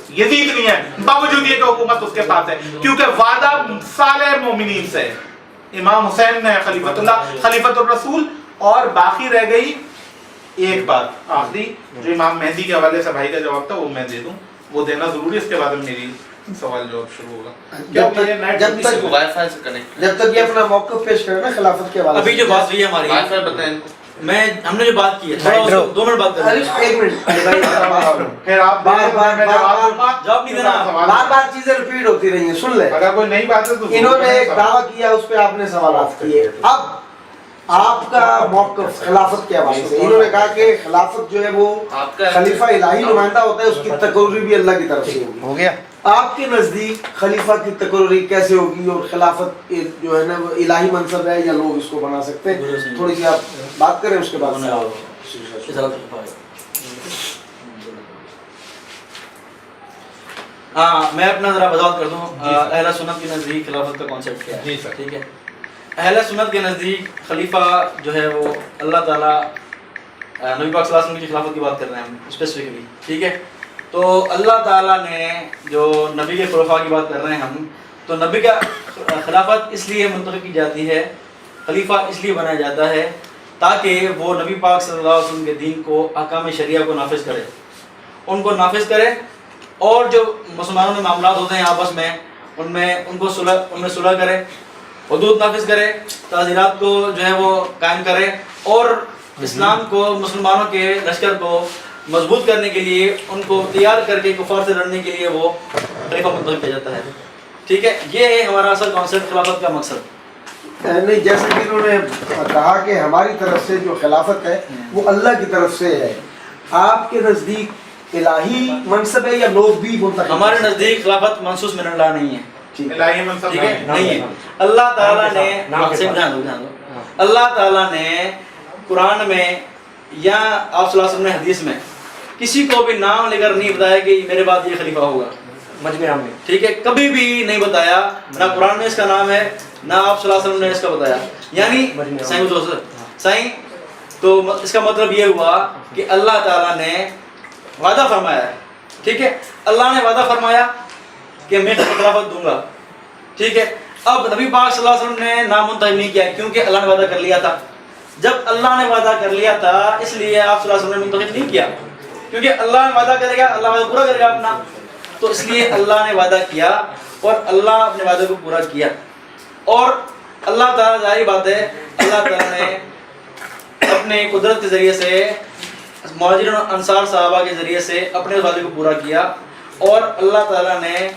Speaker 1: یزید نہیں ہے، باوجود یہ کہ حکومت اس کے پاس ہے، کیونکہ وعدہ صالح مومنین سے امام حسین نے خلیفۃ اللہ خلیفۃ الرسول. اور باقی رہ گئی ایک بات آخری جو امام مہدی کے حوالے سے بھائی کا جواب تھا، وہ میں دے دوں، وہ دینا ضروری. اس کے بعد میری سوال جواب شروع ہوگا.
Speaker 4: جب تک یہ اپنا موقف پیش کرے نا خلافت کے حوالے سے.
Speaker 2: ابھی جو بات ہوئی ہے ہماری،
Speaker 3: وائی فائی بتائیں.
Speaker 2: ہم نے جو بات کی ہے تھوڑا اس کو 2 منٹ بات کریں.
Speaker 4: ایک منٹ،
Speaker 1: پھر آپ
Speaker 2: جواب نہیں دینا.
Speaker 4: بار بار چیزیں ریپیٹ ہوتی رہی ہیں. سن لیں،
Speaker 1: اگر کوئی نئی بات ہے تو
Speaker 4: انہوں نے ایک دعویٰ کیا، اس پہ آپ نے سوالات کیے. اب آپ کا موقف خلافت کے حوالے سے، انہوں نے کہا کہ خلافت جو ہے وہ خلیفہ الہی نمائندہ ہوتا ہے، اس کی تقرری بھی اللہ کی طرف سے ہوگی.
Speaker 9: ہو گیا.
Speaker 4: آپ کے نزدیک خلیفہ کی تقرری کیسے ہوگی اور خلافت جو ہے نا وہ الہی منصب ہے یا لوگ اس کو بنا سکتے ہیں؟ تھوڑی سی آپ بات کریں اس کے بعد
Speaker 2: ہاں میں اپنا ذرا وضاحت کر دوں اہل سنت کے نزدیک خلافت کا کانسیپٹ کیا ہے.
Speaker 1: جی سر.
Speaker 2: ٹھیک ہے. اہل سنت کے نزدیک خلیفہ جو ہے وہ اللہ تعالیٰ نبی پاک صلی اللہ علیہ وسلم کی خلافت کی بات کر رہے ہیں ہم اسپیسیفکلی. ٹھیک ہے. تو اللہ تعالیٰ نے جو نبی کے خلفاء کی بات کر رہے ہیں ہم, تو نبی کا خلافت اس لیے منتخب کی جاتی ہے, خلیفہ اس لیے بنایا جاتا ہے تاکہ وہ نبی پاک صلی اللہ علیہ وسلم کے دین کو, احکام شریعہ کو نافذ کرے, ان کو نافذ کرے, اور جو مسلمانوں میں معاملات ہوتے ہیں آپس میں ان میں صلح کرے, حدود نافذ کرے, تعزیرات کو جو ہے وہ قائم کرے, اور اسلام کو, مسلمانوں کے لشکر کو مضبوط کرنے کے لیے ان کو تیار کر کے کفار سے لڑنے کے لیے وہ خلیفہ منتخب کیا جاتا ہے. ٹھیک ہے. یہ ہے ہمارا اصل کانسیپٹ خلافت کا مقصد.
Speaker 4: نہیں, جیسے کہ انہوں نے کہا کہ ہماری طرف سے جو خلافت ہے وہ اللہ کی طرف سے ہے, آپ کے نزدیک الہی منصب ہے یا لوگ بھی منتخب؟
Speaker 2: ہمارے نزدیک خلافت منصوص من اللہ نہیں ہے.
Speaker 1: الہی منصب
Speaker 2: ٹھیک ہے, نہیں ہے. اللہ تعالیٰ نے, اللہ تعالیٰ نے قرآن میں یا آپ صلی اللہ علیہ وسلم نے حدیث میں کسی کو بھی نام لے کر نہیں بتایا کہ میرے بعد یہ خلیفہ ہوگا.
Speaker 5: مجمع میں
Speaker 2: ٹھیک ہے, کبھی بھی نہیں بتایا, نہ قرآن میں اس کا نام ہے نہ آپ صلی اللہ علیہ وسلم نے اس کا بتایا. یعنی صحیح, تو اس کا مطلب یہ ہوا کہ اللہ تعالیٰ نے وعدہ فرمایا ہے. ٹھیک ہے, اللہ نے وعدہ فرمایا کہ میں خلافت دوں گا. ٹھیک ہے. اب نبی پاک صلی اللہ علیہ وسلم نے نام منتخب نہیں کیا کیونکہ اللہ نے وعدہ کر لیا تھا. جب اللہ نے وعدہ کر لیا تھا اس لیے آپ صلی اللہ علیہ وسلم نے منتخب نہیں کیا, کیونکہ اللہ نے وعدہ کرے گا, اللہ وعدہ پورا کرے گا اپنا, تو اس لیے اللہ نے وعدہ کیا اور اللہ اپنے وعدے کو پورا کیا. اور اللہ تعالیٰ, ظاہری بات ہے, اللہ تعالیٰ نے اپنے قدرت کے ذریعے سے مہاجرین اور انصار صحابہ کے ذریعے سے اپنے وعدے کو پورا کیا, اور اللہ تعالیٰ نے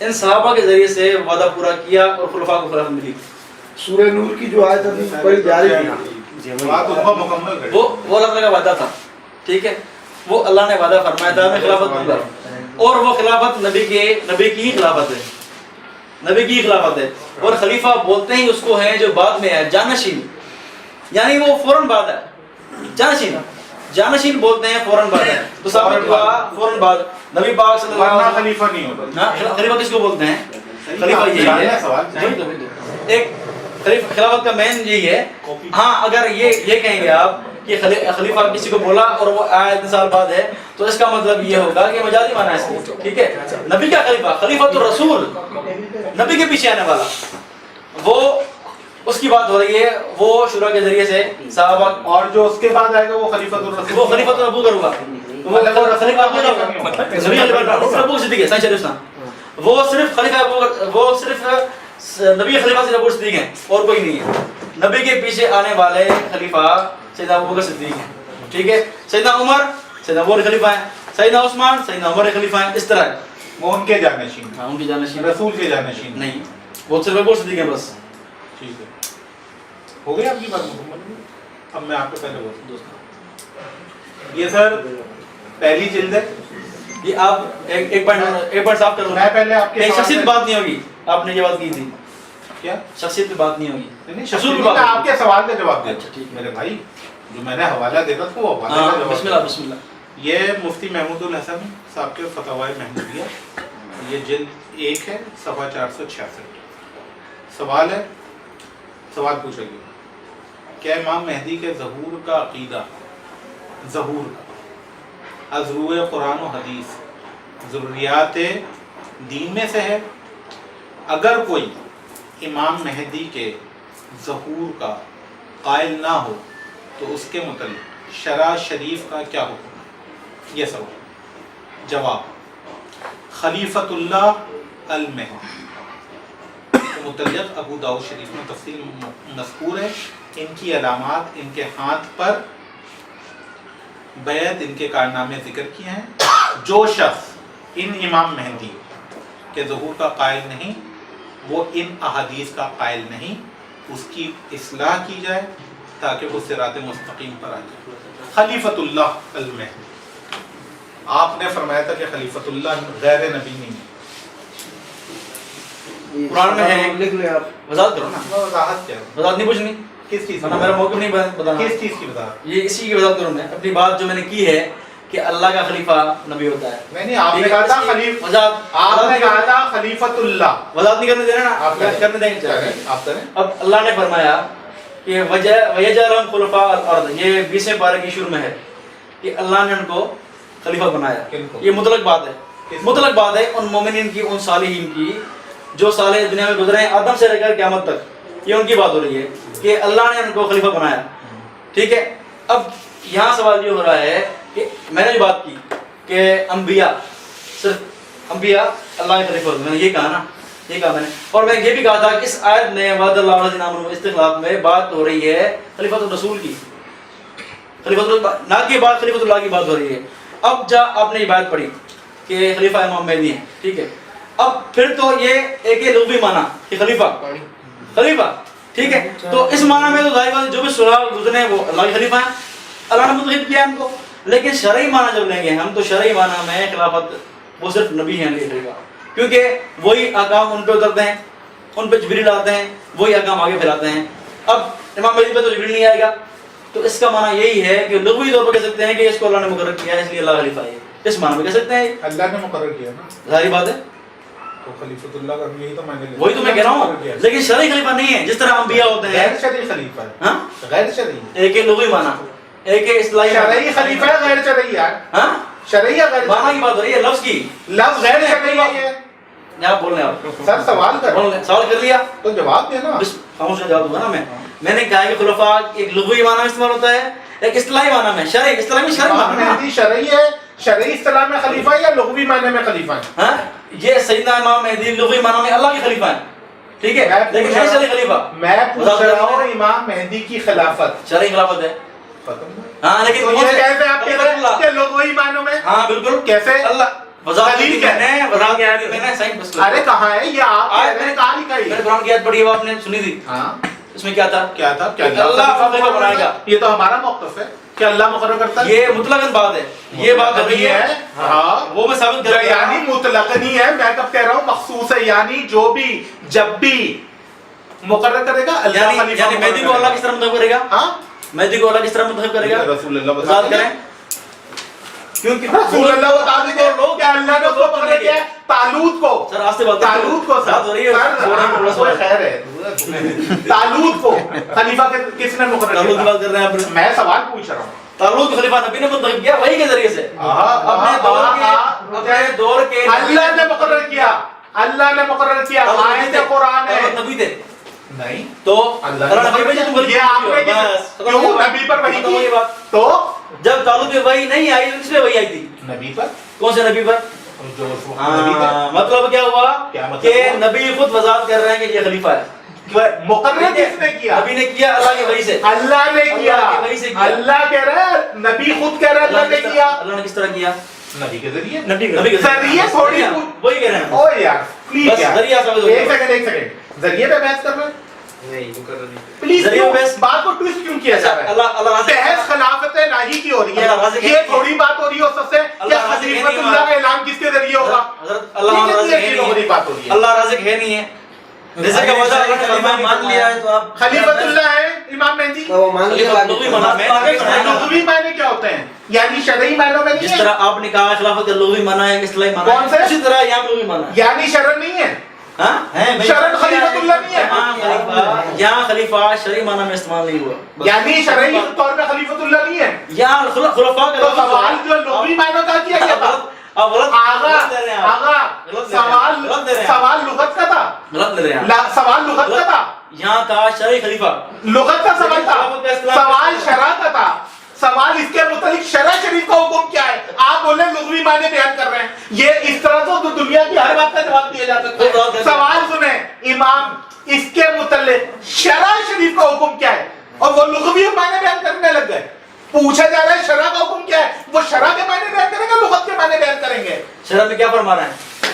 Speaker 2: ان صحابہ کے ذریعے سے وعدہ پورا کیا اور خلفاء کو خلافت ملی.
Speaker 4: سورہ نور کی جو آیت ابھی پڑھی جا رہی تھی
Speaker 2: وہ اللہ کا وعدہ تھا. ٹھیک ہے, وہ اللہ نے وعدہ فرمایا تھا میں خلافت دوں گا, اور وہ خلافت نبی کی خلافت ہے, نبی کی خلافت ہے. اور خلیفہ بولتے ہی اس کو ہیں جو بعد میں ہے, جانشین, یعنی وہ فوراً بعد ہے. جانشین بولتے ہیں فوراً بعد ہے, تو ثابت ہوا فوراً بعد نبی پاک صلی اللہ علیہ وسلم
Speaker 1: خلیفہ نہیں ہوتا.
Speaker 2: خلیفہ کس کو بولتے ہیں؟ خلیفہ یہی ہے ایک خلافت کا مین یہی ہے. ہاں, اگر یہ کہیں گے آپ کہ خلیفہ کسی کو بولا اور وہ آیا اتنے سال بعد ہے, تو اس کا مطلب یہ ہوگا کہ مجازی معنی ہے اس کو. ٹھیک ہے. نبی کا خلیفہ, خلیفۃ الرسول, نبی کے پیچھے آنے والا, وہ اس کی بات ہو رہی ہے. وہ شورا کے ذریعے سے صحابہ,
Speaker 1: اور جو اس کے بعد آئے گا وہ خلیفۃ الرسول,
Speaker 2: وہ خلیفۃ ابو بکر ہوگا. وہ صرف خلیفہ, وہ صرف نبی خلیفہ سیدنا ابو بکر صدیق ہیں اور کوئی نہیں ہے. نبی کے پیچھے آنے والے خلیفہ سیدنا ابو بکر صدیق ہیں. ٹھیک ہے. سیدنا عمر, سیدنا ابو بکر خلیفہ ہیں. سیدنا عثمان, سیدنا عمر خلیفہ ہیں. اس طرح
Speaker 1: وہ ان کے جانشین,
Speaker 2: ہاں ان کی جانشین,
Speaker 1: رسول کے جانشین
Speaker 2: نہیں, وہ صرف ابو بکر صدیق ہیں بس.
Speaker 1: ٹھیک ہے, ہو گئی آپ کی بات محمد. اب میں آپ کو پہلے بولتا ہوں, یہ سر پہلی جلد ہے.
Speaker 2: یہ آپ ایک پوائنٹ صاف کر لو.
Speaker 1: میں پہلے آپ کے
Speaker 2: شخصیت بات نہیں ہوگی, آپ نے یہ بات کی تھی,
Speaker 1: کیا
Speaker 2: شخصیت پہ بات نہیں ہوگی.
Speaker 1: نہیں, شخصیت میں آپ کے سوال کا جواب دے.
Speaker 2: اچھا ٹھیک ہے
Speaker 1: میرے بھائی, جو میں نے حوالہ دینا تھا وہ حوالے کا جواب.
Speaker 2: بسم اللہ بسم اللہ.
Speaker 1: یہ مفتی محمود الحسن صاحب کے فتاوی محمودیہ, یہ جلد 1 ہے, صفحہ 466. سوال ہے, سوال پوچھا گیا, کیا امام مہدی کے ظہور کا عقیدہ, ظہور کا از روئے قرآن و حدیث ضروریات دین میں سے ہے؟ اگر کوئی امام مہدی کے ظہور کا قائل نہ ہو تو اس کے متعلق شرع شریف کا کیا حکم ہے؟ یہ سوال. جواب, خلیفۃ اللہ المہدی کے متعلق ابو داؤد شریف میں تفصیل مذکور ہے. ان کی علامات, ان کے ہاتھ پر بیعت, ان کے کارنامے ذکر کیے ہیں. جو شخص ان امام مہدی کے ظہور کا قائل نہیں, وہ ان احادیث کا قائل نہیں, اس کی اصلاح کی جائے تاکہ وہ صراط مستقیم پر آ جائے. خلیفۃ اللہ المہدی, آپ نے فرمایا تھا کہ خلیفۃ اللہ غیر نبی نہیں ہے,
Speaker 2: قرآن میں ہے,
Speaker 4: لکھ لیں آپ.
Speaker 2: وضاحت کرو نا,
Speaker 1: وضاحت کیا ہے؟
Speaker 2: وضاحت نہیں پوچھنی,
Speaker 1: کس چیز
Speaker 2: ورنہ میرا موقف نہیں بتانا.
Speaker 1: کس چیز کی وضاحت؟
Speaker 2: یہ اسی کی وضاحت کروں میں. اپنی بات جو میں نے کی ہے کہ اللہ کا خلیفہ نبی ہوتا ہے.
Speaker 1: نہیں آپ نے کہا تھا آپ نے کہا تھا خلیفۃ اللہ.
Speaker 2: وضاحت نہیں کرنے دینا نا,
Speaker 1: آپ
Speaker 2: کرنے دیں گے.
Speaker 1: آپ کریں.
Speaker 2: اب اللہ نے فرمایا کہ وَيَجْعَلُهُمْ خُلَفَاءَ الْأَرْضِ, یہ 20ویں پارے کی شروع میں ہے کہ اللہ نے ان کو خلیفہ بنایا. یہ مطلق بات ہے, مطلق بات ہے ان مومنین کی, ان صالحین کی جو صالح دنیا میں گزرے ہیں آدم سے لے کر قیامت تک. یہ ان کی بات ہو رہی ہے کہ اللہ نے ان کو خلیفہ بنایا. ٹھیک ہے. اب یہاں سوال یہ ہو رہا ہے کہ میں نے جو بات کی کہ انبیاء, صرف انبیاء اللہ کے خلیفہ ہوتے ہیں, میں نے یہ کہا نا, یہ کہا میں نے. اور میں نے یہ بھی کہا تھا کہ اس آیت میں وعد اللہ الذین آمنوا استخلاف میں بات ہو رہی ہے خلیفۃ الرسول کی, خلیفۃ اللہ نہ کہ بات خلیفۃ اللہ کی بات ہو رہی ہے. اب جا آپ نے یہ بات پڑھی کہ خلیفہ امام مہدی ہیں, ٹھیک ہے. اب پھر تو یہ ایک لغوی معنی کہ خلیفہ, خلیفہ, ٹھیک ہے. تو اس معنی میں تو ظاہر بات جو بھی صلاح گزرے ہیں وہ اللہ کے خلیفہ ہیں, اللہ نے منتخب کیا ان کو. لیکن شرعی معنی جب لیں گے ہم تو شرعی معنی میں خلافت وہ صرف نبی ہیں علیہ خلیفہ, کیونکہ وہی احکام ان پہ اترتے ہیں, ان پہ جبریل آتے ہیں, وہی احکام آگے پھیلاتے ہیں. اب امام مہدی پہ تو جبریل نہیں آئے گا, تو اس کا معنی یہی ہے کہ لغوی طور پر کہہ سکتے ہیں کہ اس کو اللہ نے مقرر کیا ہے اس لیے اللہ خلیفہ ہے. اس معنی میں کہہ سکتے ہیں
Speaker 1: اللہ نے مقرر کیا نا,
Speaker 2: ظاہری بات ہے.
Speaker 1: تو خلیفۃ اللہ کا یہی تو میں نے,
Speaker 2: وہی تو میں کہہ رہا ہوں, لیکن شرعی خلیفہ نہیں ہے جس طرح انبیاء ہوتے ہیں.
Speaker 1: غیر شرعی خلیفہ ہے.
Speaker 2: ہاں,
Speaker 1: غیر شرعی,
Speaker 2: ایک ہے لغوی معنی, ایک ہے اصطلاحی.
Speaker 1: شرعی خلیفہ ہے غیر شرعی ہے.
Speaker 2: ہاں,
Speaker 1: شرعی ہے غیر
Speaker 2: معنی کی بات ہو رہی ہے, لفظ کی.
Speaker 1: لفظ غیر شرعی ہے.
Speaker 2: آپ بول رہے ہیں, آپ
Speaker 1: سر سوال کر,
Speaker 2: سوال کر لیا
Speaker 1: تو جواب دینا.
Speaker 2: خاموش ہو جواب دوں گا نا. میں نے کہا کہ خلفاء ایک لغوی معنی میں استعمال ہوتا ہے, ایک اصطلاحی معنی میں, شرعی, اصطلاحی میں شرعی
Speaker 1: امام
Speaker 2: معنی.
Speaker 1: مہدی شرعی ہے, شرعی اصطلاح میں خلیفہ ہے یا لغوی معنی میں خلیفہ ہے؟
Speaker 2: ہاں, یہ سیدنا امام مہدی لغوی معنی میں اللہ کے خلیفہ ہیں, ٹھیک ہے, لیکن نہیں شرعی خلیفہ.
Speaker 1: میں پوچھ رہا ہوں امام مہدی کی خلافت
Speaker 2: شرعی خلافت ہے. ہاں, لیکن
Speaker 1: تو یہ کیسے آپ کہہ رہے ہیں کہ لغوی معنوں میں؟
Speaker 2: ہاں بالکل,
Speaker 1: کیسے؟
Speaker 2: اللہ وضاحت کی میں نے, وضاحت کی میں نے, صحیح بس.
Speaker 1: ارے کہاں ہے یہ, آپ کہہ رہے ہیں کہاں لکھا
Speaker 2: میں
Speaker 1: ہے؟
Speaker 2: قرآن کی آیت پڑھی ہے, وہ آپ نے سنی تھی.
Speaker 1: ہاں,
Speaker 2: اس میں کیا تھا؟
Speaker 1: کیا تھا؟ کیا
Speaker 2: اللہ خلیفہ بنائے گا.
Speaker 1: یہ تو ہمارا موقف ہے کہ اللہ مقرر کرتا ہے.
Speaker 2: یہ مطلق بات ہے, یہ بات ہو رہی ہے.
Speaker 1: ہاں,
Speaker 2: وہ میں ثابت کر رہا
Speaker 1: یعنی
Speaker 2: ہوں.
Speaker 1: مطلق نہیں ہے, میں کب کہہ رہا ہوں مخصوص ہے, یعنی جو بھی جب بھی مقرر کرے گا اللہ خلیفہ.
Speaker 2: یعنی مہدی کو اللہ کس طرح منتخب کرے گا؟
Speaker 1: ہاں,
Speaker 2: مہدی کو اللہ کس طرح منتخب کرے گا؟
Speaker 1: رسول اللہ
Speaker 2: وضاحت کریں. کیونکہ
Speaker 1: رسول اللہ بتا دیتے لوگ کہ اللہ نے اس کو پکڑ کیا ہے, طالوت کو.
Speaker 2: سر آستے بات
Speaker 1: طالوت کو,
Speaker 2: بات ہو رہی ہے.
Speaker 1: خیر ہے, طالوت کو خلیفہ کس نے مقرر
Speaker 2: طالوت کی
Speaker 1: کیا؟
Speaker 2: بات کر رہے ہیں آپ.
Speaker 1: میں سوال پوچھ رہا ہوں.
Speaker 2: طالوت کو خلیفہ نبی نے منتخب کیا وہی کے ذریعے سے, اپنے دور کے
Speaker 1: اللہ نے مقرر کیا, اللہ نے مقرر کیا. آیت قرآن ہے.
Speaker 2: نبی تھے
Speaker 1: نہیں
Speaker 2: تو
Speaker 1: اللہ
Speaker 2: اللہ نے بھیجا تم
Speaker 1: یہ آپ نے کیوں نبی پر وحی کی؟ تو
Speaker 2: جب طالوت پہ وحی نہیں آئی تو کس پہ وحی آئی تھی؟
Speaker 1: نبی پر.
Speaker 2: کون سے نبی پر؟
Speaker 1: جو اس وقت نبی تھے.
Speaker 2: مطلب کیا ہوا
Speaker 1: کیا مطلب
Speaker 2: کہ
Speaker 1: ہوا؟
Speaker 2: نبی خود وضاحت کر رہے ہیں کہ یہ خلیفہ ہے.
Speaker 1: مقرر کس نے کیا؟
Speaker 2: نبی نے کیا اللہ کی وحی سے.
Speaker 1: اللہ نے کیا.
Speaker 2: اللہ کی وحی سے کیا.
Speaker 1: اللہ کہہ رہا ہے, نبی خود کہہ رہا ہے اللہ نے کیا.
Speaker 2: اللہ نے کس طرح کیا؟
Speaker 1: نبی کے ذریعے.
Speaker 5: نبی
Speaker 2: نبی کے
Speaker 1: ذریعے تھوڑی
Speaker 2: وہی کہہ رہے ہیں.
Speaker 1: او یار پلیز
Speaker 2: بس
Speaker 1: یار,
Speaker 2: ذریعہ ثابت ہو
Speaker 1: ایک
Speaker 2: گیا.
Speaker 1: سیکنڈ, ایک سیکنڈ, ذریعے پہ بحث کر رہے ہیں
Speaker 8: نہیں مقرر نہیں.
Speaker 1: پلیز.
Speaker 2: ذریعے پہ بحث,
Speaker 1: بات کو ٹویسٹ کیوں کیا جا رہا ہے؟
Speaker 2: اللہ راضی
Speaker 1: بحث خلافت الہی کی ہو رہی
Speaker 2: اللہ راضی
Speaker 1: ہے,
Speaker 2: ہے.
Speaker 1: یہ تھوڑی بات ہو رہی ہے اس سے کہ
Speaker 2: اللہ راضی ہے
Speaker 1: خلیفۃ
Speaker 2: نہیں
Speaker 1: اللہ کا اعلان کس کے ذریعے ہوگا.
Speaker 2: حضرت اللہ رازق ہے نہیں,
Speaker 1: بات ہو رہی ہے.
Speaker 2: اللہ رازق ہے نہیں ہے. رزق کا وجہ اللہ نے فرمایا مان لیا ہے تو آپ
Speaker 1: خلیفۃ اللہ ہے امام مہدی.
Speaker 4: تو وہ مان لیا
Speaker 2: لغوی معنی میں
Speaker 1: لغوی معنی کیا ہوتے ہیں, یعنی شرعی معنوں میں نہیں
Speaker 2: جس
Speaker 1: ہے.
Speaker 2: طرح آپ نے کہا خلافت کا لغوی معنی ہے, اصطلاحی معنی ہے,
Speaker 1: کون سے؟
Speaker 2: اسی طرح یہاں لغوی معنی ہے.
Speaker 1: یعنی شرع نہیں ہے.
Speaker 2: ہاں ہے
Speaker 1: شرع خلیفۃ اللہ نہیں ہے.
Speaker 2: یہاں خلیفہ شرعی معنی میں استعمال نہیں ہوا.
Speaker 1: یعنی شرعی طور پہ خلیفۃ اللہ نہیں ہے.
Speaker 2: یہاں خلفاء کا
Speaker 1: تو سوال جو لغوی معنوں کا کیا گیا تھا,
Speaker 2: آپ غلط
Speaker 1: آغا
Speaker 2: دے رہے ہیں. آپ
Speaker 1: سوال
Speaker 2: غلط دے رہے ہیں.
Speaker 1: سوال لغت کا تھا.
Speaker 2: غلط دے رہے ہیں.
Speaker 1: سوال لغت کا تھا.
Speaker 2: یہاں تھا شرعی خلیفہ.
Speaker 1: لغت کا سوال تھا. سوال شرع کا تھا. سوال اس کے متعلق شرع شریف کا حکم کیا ہے. آپ بولے لغوی معنی بیان کر رہے ہیں. یہ اس طرح تو دنیا کی ہر بات کا جواب دیا جا سکتا ہے. سوال سنیں امام, اس کے متعلق شرع شریف کا حکم کیا ہے, اور وہ لغوی معنی بیان کرنے لگ گئے. پوچھا جا رہا ہے شرع کا حکم کیا ہے, وہ شرع کے معنی بیان کریں گے, لغت کے معنی بیان کریں گے.
Speaker 2: شرع میں کیا فرما رہے ہیں؟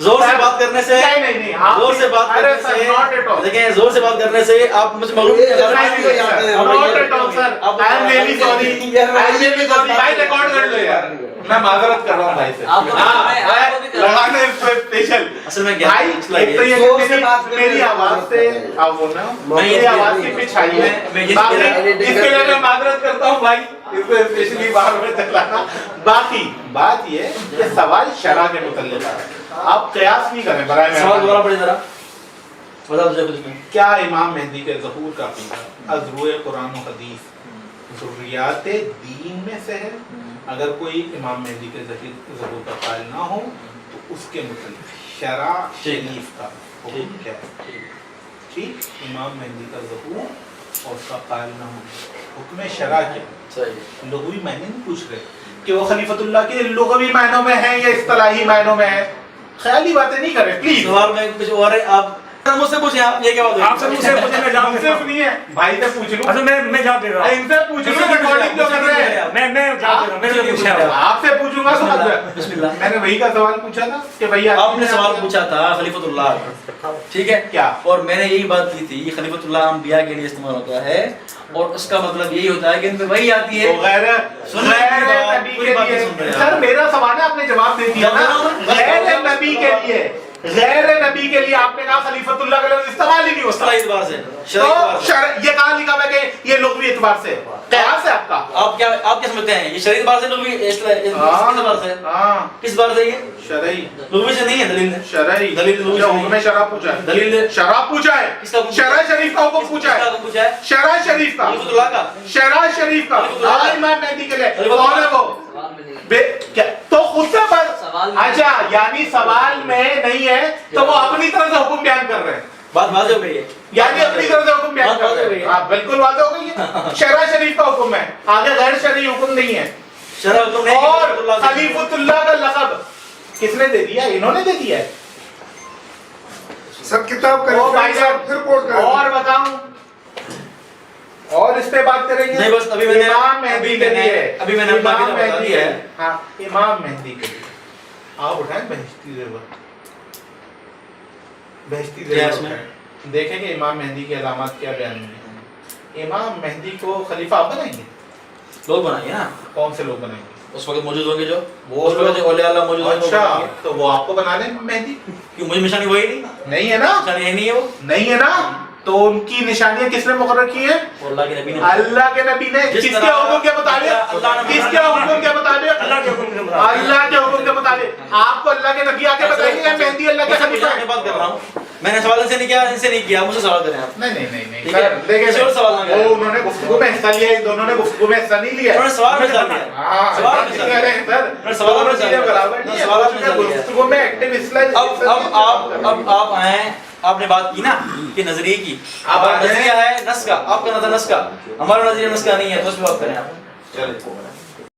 Speaker 2: زور سے بات کرنے سے
Speaker 1: نہیں آپ
Speaker 2: زور سے بات
Speaker 1: ارے
Speaker 2: کرنے
Speaker 1: سر
Speaker 2: سے
Speaker 1: not at all.
Speaker 2: دیکھیں زور سے بات کرنے سے آپ مجھے معلوم نہیں
Speaker 1: Not at all, sir. I am really sorry. I am really sorry. بھائی ریکارڈ کر لو یار، میں معذرت کر رہا ہوں بھائی سے.
Speaker 2: آپ کو
Speaker 1: لگانے اسپیشل
Speaker 2: اصل میں کیا
Speaker 1: بھائی ایک تو یہ میری آواز سے آپ بول رہے ہو، میری آواز کی پچ آئی ہے، اس کے لیے میں معذرت کرتا ہوں بھائی، اس کو اسپیشلی باہر میں چلانا. باقی بات یہ کہ سوال شرع کے متعلق ہے، آپ قیاس نہیں کریں برائے
Speaker 2: سوال دوبارہ
Speaker 1: مہربانی.
Speaker 2: پڑھی ذرا بتا مجھے کچھ میں
Speaker 1: کیا امام مہدی کے ظہور کا عقیدہ از روئے قرآن و حدیث ضروریات دین میں سے ہے؟ اگر کوئی امام مہدی کے ظہور کا قائل نہ ہو تو اس کے متعلق شرع شریف کا حکم کیا ہے؟ ٹھیک، امام مہدی کا ظہور اور اس کا قائل نہ ہو، حکم شرع کیا ہے؟
Speaker 2: صحیح
Speaker 1: لغوی معنی نہیں پوچھ رہے کہ وہ خلیفۃ اللہ کے لغوی معنوں میں ہیں یا اصطلاحی معنوں میں ہیں، خیالی باتیں نہیں کریں پلیز.
Speaker 2: سوال میں کچھ اور ہے، آپ مجھ سے پوچھیں آپ یہ کیا بات
Speaker 5: آپ سے مجھ سے پوچھیں، میں جواب دیتا
Speaker 1: صرف
Speaker 5: ہوں.
Speaker 1: نہیں ہے بھائی سے پوچھ لوں،
Speaker 5: اصل میں جواب دے رہا ہوں.
Speaker 1: ان سے پوچھ لوں ریکارڈنگ جو کر رہے ہیں.
Speaker 5: میں جواب دے رہا ہوں. میں نے پوچھا ہے.
Speaker 1: آپ سے پوچھوں گا تو
Speaker 2: بسم اللہ.
Speaker 1: میں نے وہی کا سوال پوچھا تھا کہ بھیا
Speaker 2: آپ نے سوال پوچھا تھا خلیفۃ اللہ، ٹھیک ہے
Speaker 1: کیا؟
Speaker 2: اور میں نے یہی بات کی تھی خلیفۃ اللہ انبیاء کے لیے استعمال ہوتا ہے اور اس کا مطلب یہی ہوتا ہے کہ ان میں وہی آتی ہے.
Speaker 1: غیر نبی کے لیے سر میرا سوال ہے، آپ نے جواب دے دیا نا. غیر نبی کے لیے، غیر نبی کے لیے آپ نے کہا خلیفۃ اللہ کا لفظ استعمال ہی نہیں ہوتا.
Speaker 2: اصطلاحی اعتبار سے
Speaker 1: تو
Speaker 2: شرعی اعتبار سے
Speaker 1: یہ کہاں لکھا ہوا ہے کہ یہ لغوی اعتبار سے قیاس ہے آپ کا؟
Speaker 2: آپ کیا سمجھتے ہیں یہ شرعی اعتبار سے لغوی اعتبار سے
Speaker 1: ہاں
Speaker 2: کس بار سے یہ
Speaker 1: شرعی
Speaker 2: لغوی سے نہیں ہے دلیل ہے
Speaker 1: شرعی
Speaker 2: دلیل لغوی
Speaker 1: جو
Speaker 2: سے
Speaker 1: حکم
Speaker 2: نہیں ہے.
Speaker 1: شرع پوچھا ہے،
Speaker 2: دلیل
Speaker 1: شرع پوچھا ہے،
Speaker 2: کس کا حکم؟
Speaker 1: شرع شریف کا حکم پوچھا
Speaker 2: کس کا
Speaker 1: ہے،
Speaker 2: حکم پوچھا ہے؟
Speaker 1: شرع شریف کا،
Speaker 2: خلیفۃ اللہ کا.
Speaker 1: شرع شریف کا. ہاں امام مہدی کے لیے کون ہے وہ؟ تو خود سے اچھا یعنی سوال میں نہیں ہے تو وہ اپنی طرح سے حکم بیان کر رہے ہیں،
Speaker 2: بات واضح ہو گئی ہے.
Speaker 1: یعنی اپنی طرح سے حکم بیان کر رہے ہیں. ہاں بالکل واضح ہو گئی ہے، شرع شریف کا حکم ہے، آگے غیر شرعی حکم نہیں ہے.
Speaker 2: شرع حکم نہیں
Speaker 1: اور خلیفۃ اللہ کا لقب کس نے دے دیا؟ انہوں نے دے دیا ہے.
Speaker 7: سب کتاب کا
Speaker 1: او بھائی صاحب
Speaker 7: پھر کوٹ کریں.
Speaker 1: اور بتاؤں اور اس پہ بات کریں گے.
Speaker 2: نہیں بس ابھی میں نے
Speaker 1: امام مہدی کے لیے
Speaker 2: ابھی میں نے اپنا
Speaker 1: امام
Speaker 2: عقیدہ بتا
Speaker 1: مہدی
Speaker 2: دیا
Speaker 1: ہے.
Speaker 2: ہے.
Speaker 1: ہاں امام مہدی کے لیے آپ اٹھائیں بہشتی زیور، بہشتی
Speaker 2: ریاض
Speaker 1: زیور
Speaker 2: میں.
Speaker 1: اٹھائیں، دیکھیں کہ امام مہدی کی علامات کیا بیان ہوئی ہیں. امام مہدی کو خلیفہ آپ بنائیں گے؟
Speaker 2: لوگ بنائیں گے نا،
Speaker 1: کون سے لوگ بنائیں گے؟
Speaker 2: اس وقت موجود ہوں گے جو
Speaker 1: وہ
Speaker 2: اس وقت جو اولیاء اللہ موجود ہوں گے وہ
Speaker 1: اچھا
Speaker 2: بنائیں گے.
Speaker 1: تو وہ آپ کو بنا لیں مہدی؟
Speaker 2: کیوں مجھے نشانی وہی نہیں،
Speaker 1: نہیں ہے نا،
Speaker 2: نشانی یہی نہیں ہے وہ
Speaker 1: نہیں ہے نا. تو ان کی نشانیاں کس نے مقرر کی ہیں؟
Speaker 2: وہ اللہ کے نبی نے.
Speaker 1: اللہ کے نبی نے.
Speaker 2: جس
Speaker 1: کس کے
Speaker 2: طرح
Speaker 1: حکم کے مطابق؟
Speaker 2: اللہ نے
Speaker 1: کس کے حکم کے مطابق؟
Speaker 5: اللہ کے حکم سے مراد.
Speaker 1: اللہ کے حکم کے مطابق. آپ کو اللہ کے نبی آ کے بتائیں گے یا مہدی اللہ کے خلیفہ
Speaker 2: میں
Speaker 1: ہے؟
Speaker 2: بات کر رہا ہوں، میں نے سوال ان سے نہیں کیا، ان سے نہیں کیا، مجھ سے سوال کریں آپ.
Speaker 1: نہیں نہیں نہیں نہیں
Speaker 2: ٹھیک ہے.
Speaker 1: سر، دیکھیں
Speaker 2: کسی اور سوال نہ کریں.
Speaker 1: وہ انہوں نے گفتگو میں حصہ لیا، ان دونوں نے گفتگو میں حصہ نہیں لیا.
Speaker 2: انہوں نے سوال میں حصہ لیا.
Speaker 1: ہاں
Speaker 2: سوال میں
Speaker 1: بات
Speaker 2: حصہ
Speaker 1: کہہ رہے ہیں سر.
Speaker 2: میں سوال میں
Speaker 1: دونوں
Speaker 2: حصہ
Speaker 1: چیزیں
Speaker 2: لیا.
Speaker 1: برابر نہیں ہیں.
Speaker 2: سوال میں حصہ لیا.
Speaker 1: گفتگو میں ایکٹیو اصلاح.
Speaker 2: اب آپ آئیں، آپ نے بات کی نا کہ نظریے کی، ہمارا نظریہ ہے نس کا، آپ کا نظر نس کا، ہمارا نظریہ نس کا نہیں ہے، تو اس پہ بات کریں آپ.
Speaker 1: چلیں